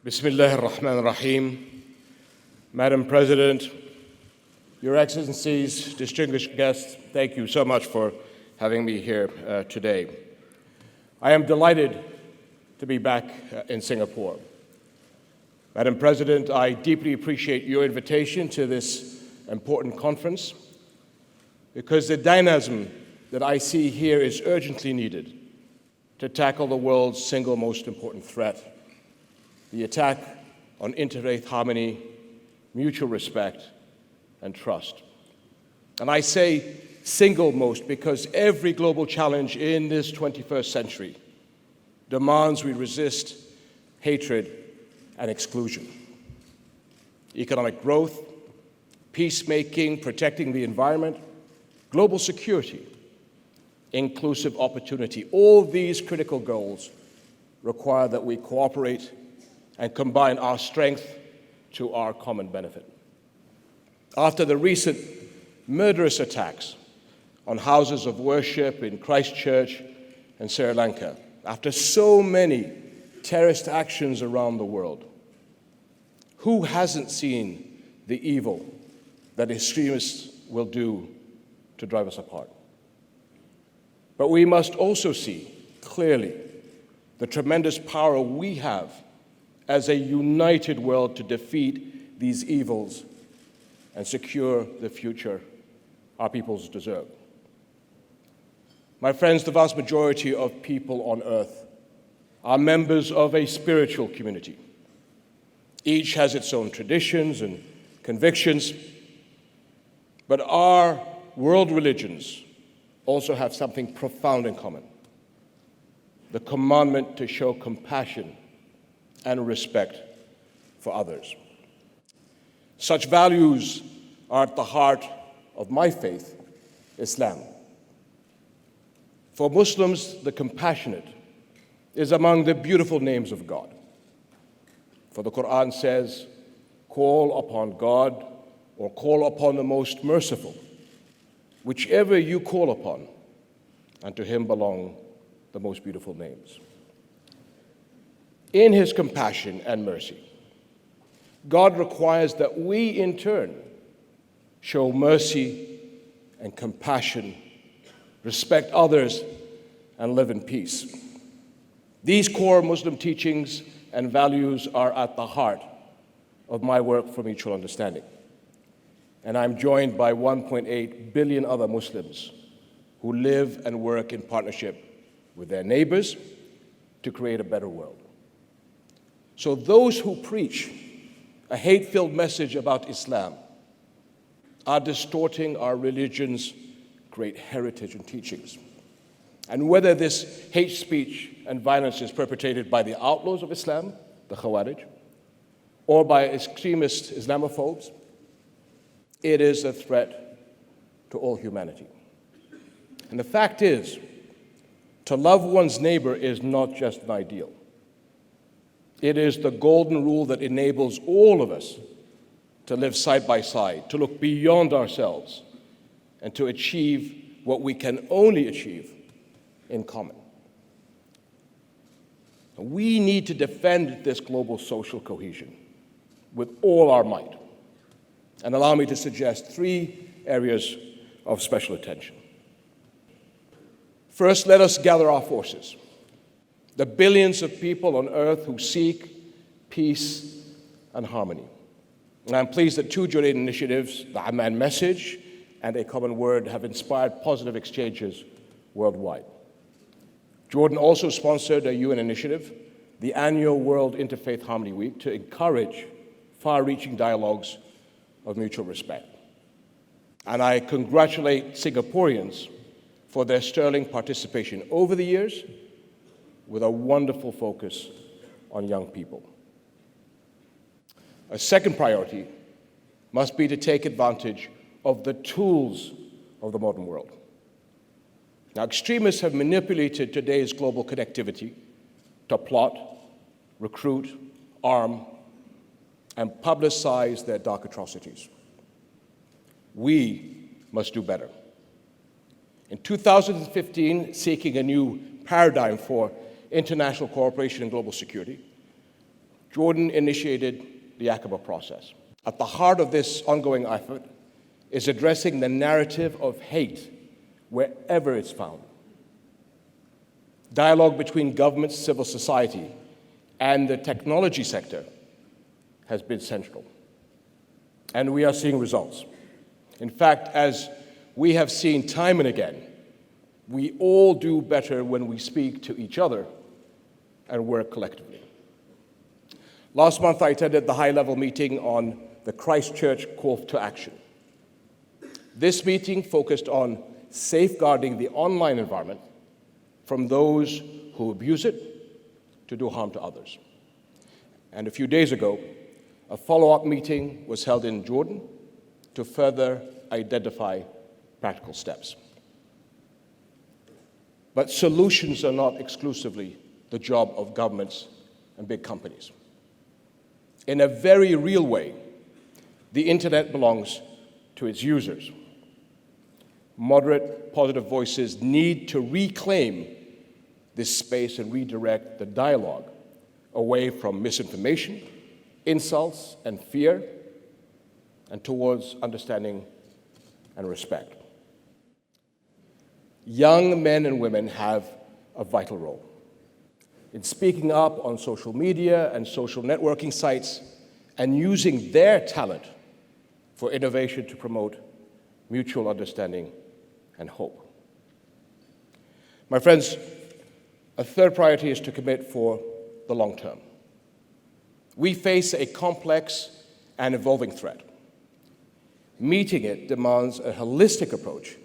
Bismillah ar-Rahman ar-Rahim. Madam President, Your Excellencies, distinguished guests, thank you so much for having me here today. I am delighted to be back in Singapore. Madam President, I deeply appreciate your invitation to this important conference because the dynamism that I see here is urgently needed to tackle the world's single most important threat, the attack on interfaith harmony, mutual respect, and trust. And I say single most because every global challenge in this 21st century demands we resist hatred and exclusion. Economic growth, peacemaking, protecting the environment, global security, inclusive opportunity, all these critical goals require that we cooperate and combine our strength to our common benefit. After the recent murderous attacks on houses of worship in Christchurch and Sri Lanka, after so many terrorist actions around the world, who hasn't seen the evil that extremists will do to drive us apart? But we must also see clearly the tremendous power we have as a united world to defeat these evils and secure the future our peoples deserve. My friends, the vast majority of people on earth are members of a spiritual community. Each has its own traditions and convictions, but our world religions also have something profound in common: the commandment to show compassion and respect for others. Such values are at the heart of my faith, Islam. For Muslims, the compassionate is among the beautiful names of God. For the Quran says, "Call upon God," or "call upon the most merciful," whichever you call upon, and to him belong the most beautiful names. In his compassion and mercy, God requires that we in turn show mercy and compassion, respect others, and live in peace. These core Muslim teachings and values are at the heart of my work for mutual understanding. And I'm joined by 1.8 billion other Muslims who live and work in partnership with their neighbors to create a better world. So those who preach a hate-filled message about Islam are distorting our religion's great heritage and teachings. And whether this hate speech and violence is perpetrated by the outlaws of Islam, the Khawarij, or by extremist Islamophobes, it is a threat to all humanity. And the fact is, to love one's neighbor is not just an ideal. It is the golden rule that enables all of us to live side by side, to look beyond ourselves, and to achieve what we can only achieve in common. We need to defend this global social cohesion with all our might. And allow me to suggest 3 areas of special attention. First, let us gather our forces. The billions of people on earth who seek peace and harmony. And I'm pleased that 2 joint initiatives, the La'ammal message and A Common Word, have inspired positive exchanges worldwide. Jordan also sponsored a UN initiative, the annual World Interfaith Harmony Week, to encourage far-reaching dialogues of mutual respect. And I congratulate Singaporeans for their sterling participation over the years, with a wonderful focus on young people. A second priority must be to take advantage of the tools of the modern world. Now, extremists have manipulated today's global connectivity to plot, recruit, arm, and publicize their dark atrocities. We must do better. In 2015, seeking a new paradigm for international cooperation and global security, Jordan initiated the Aqaba process. At the heart of this ongoing effort is addressing the narrative of hate wherever it's found. Dialogue between governments, civil society, and the technology sector has been central. And we are seeing results. In fact, as we have seen time and again, we all do better when we speak to each other and work collectively. Last month, I attended the high-level meeting on the Christchurch call to action. This meeting focused on safeguarding the online environment from those who abuse it to do harm to others. And a few days ago, a follow-up meeting was held in Jordan to further identify practical steps. But solutions are not exclusively the job of governments and big companies. In a very real way, the internet belongs to its users. Moderate, positive voices need to reclaim this space and redirect the dialogue away from misinformation, insults, and fear, and towards understanding and respect. Young men and women have a vital role in speaking up on social media and social networking sites and using their talent for innovation to promote mutual understanding and hope. My friends, a third priority is to commit for the long term. We face a complex and evolving threat. Meeting it demands a holistic approach,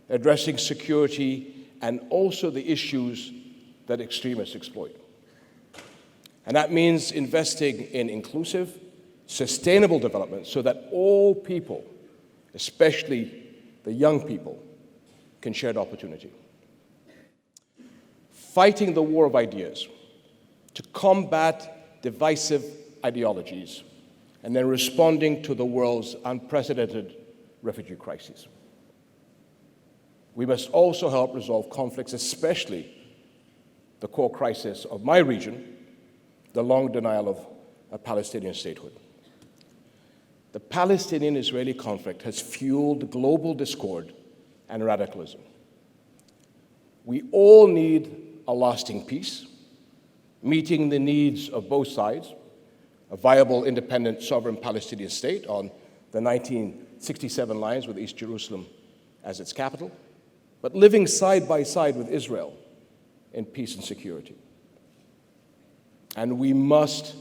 addressing security and also the issues that extremists exploit. And that means investing in inclusive, sustainable development so that all people, especially the young people, can share the opportunity. Fighting the war of ideas to combat divisive ideologies, and then responding to the world's unprecedented refugee crises. We must also help resolve conflicts, especially the core crisis of my region, the long denial of a Palestinian statehood. The Palestinian-Israeli conflict has fueled global discord and radicalism. We all need a lasting peace, meeting the needs of both sides, a viable, independent, sovereign Palestinian state on the 1967 lines with East Jerusalem as its capital, but living side by side with Israel in peace and security. And we must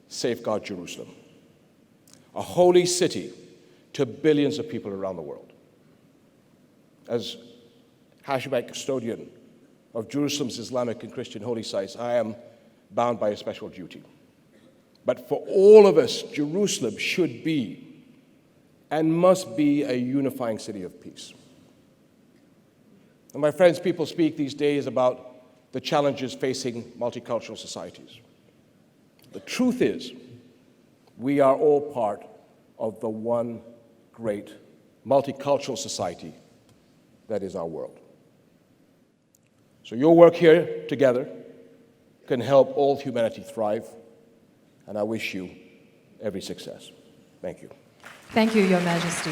safeguard Jerusalem, a holy city to billions of people around the world. As Hashemite custodian of Jerusalem's Islamic and Christian holy sites, I am bound by a special duty. But for all of us, Jerusalem should be and must be a unifying city of peace. And my friends, people speak these days about the challenges facing multicultural societies. The truth is, we are all part of the one great multicultural society that is our world. So your work here together can help all humanity thrive, and I wish you every success. Thank you. Thank you, Your Majesty.